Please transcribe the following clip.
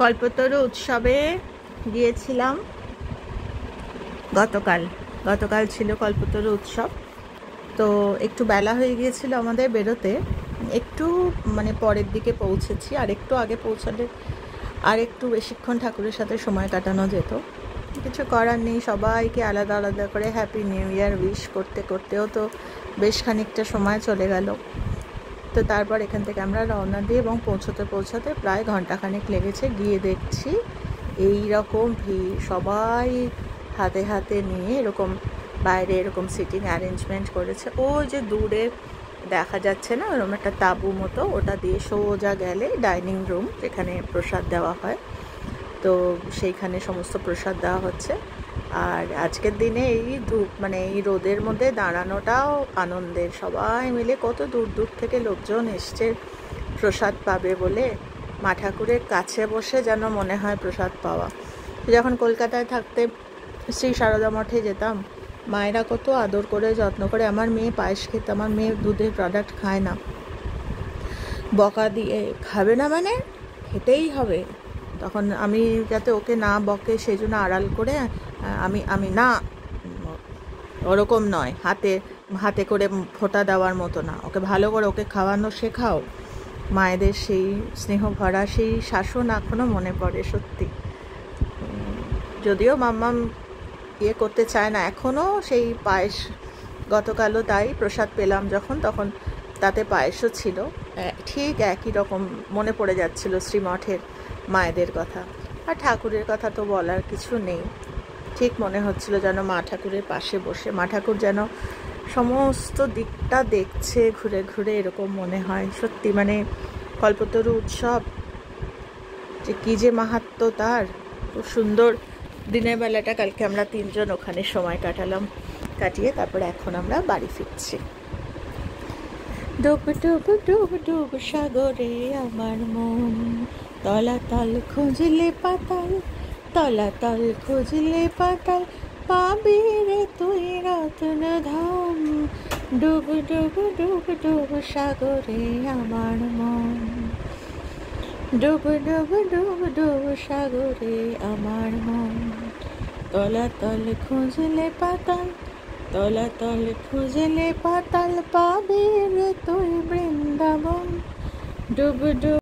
কল্পতরু উৎসবে গিয়েছিলাম গতকাল ছিল কল্পতরু উৎসব। তো একটু বেলা হয়ে গিয়েছিল আমাদের বেরোতে, একটু মানে পরের দিকে পৌঁছেছি। আর একটু আগে পৌঁছালে আর একটু বেশিক্ষণ ঠাকুরের সাথে সময় কাটানো যেত। কিছু করার নেই, সবাইকে আলাদা আলাদা করে হ্যাপি নিউ ইয়ার উইশ করতে করতেও তো বেশ খানিকটা সময় চলে গেল। তো তারপর এখান থেকে আমরা রওনা দিই এবং পৌঁছতে প্রায় ঘন্টাখানেক লেগেছে। গিয়ে দেখছি এই রকম ভিড়, সবাই হাতে হাতে নিয়ে এরকম বাইরে এরকম সিটিং অ্যারেঞ্জমেন্ট করেছে। ওই যে দূরে দেখা যাচ্ছে না ওরকম একটা তাঁবু মতো, ওটা দিয়ে সোজা গেলে ডাইনিং রুম, যেখানে প্রসাদ দেওয়া হয়। তো সেইখানে সমস্ত প্রসাদ দেওয়া হচ্ছে। আর আজকের দিনে এই ধূপ মানে এই রোদের মধ্যে দাঁড়ানোটাও আনন্দের। সবাই মিলে কত দূর দূর থেকে লোকজন এসছে প্রসাদ পাবে বলে। মা ঠাকুরের কাছে বসে যেন মনে হয় প্রসাদ পাওয়া। যখন কলকাতায় থাকতে শ্রী সারদা মঠে যেতাম, মায়েরা কত আদর করে যত্ন করে। আমার মেয়ে পায়েস খেতে, আমার মেয়ে দুধের প্রোডাক্ট খায় না, বকা দিয়ে খাবে না মানে খেতেই হবে। তখন আমি যাতে ওকে না বকে সেই জন্য আড়াল করে আমি না, ওরকম নয়, হাতে করে ফোঁটা দেওয়ার মতো না, ওকে ভালো করে ওকে খাওয়ানো শেখাও। মায়েদের সেই স্নেহ ভরা সেই শাসন এখনও মনে পড়ে সত্যি। যদিও মাম্মাম ইয়ে করতে চায় না এখনও, সেই পায়েস গতকালও তাই প্রসাদ পেলাম যখন, তখন তাতে পায়েসও ছিল। ঠিক একই রকম মনে পড়ে যাচ্ছিল শ্রীমঠের মায়েদের কথা। আর ঠাকুরের কথা তো বলার কিছু নেই। ঠিক মনে হচ্ছিল যেন মা ঠাকুরের পাশে বসে, মা ঠাকুর যেন সমস্ত দিকটা দেখছে ঘুরে ঘুরে, এরকম মনে হয় সত্যি। মানে কল্পতরু উৎসব যে কী যে মাহাত্ম্য তার, খুব সুন্দর। দিনের বেলাটা কালকে আমরা তিনজন ওখানে সময় কাটিয়ে তারপরে এখন আমরা বাড়ি ফিরছি। ডুব ডুব ডুব ডুব সাগরে আমার মন, তলাতল খুঁজলে পাতাল, তলাতল খুঁজলে পাতাল, পাবি রে তুই রত্ন ধাম। ডুব ডুব ডুব ডুব সাগরে আমার মন, ডুব ডুব ডুব ডুব সাগরে আমার মন, তলাতল খুঁজলে পাতাল, তলাতল খুঁজলে পাতাল, পাবি রে তুই বৃন্দাবন। ডুব ডুব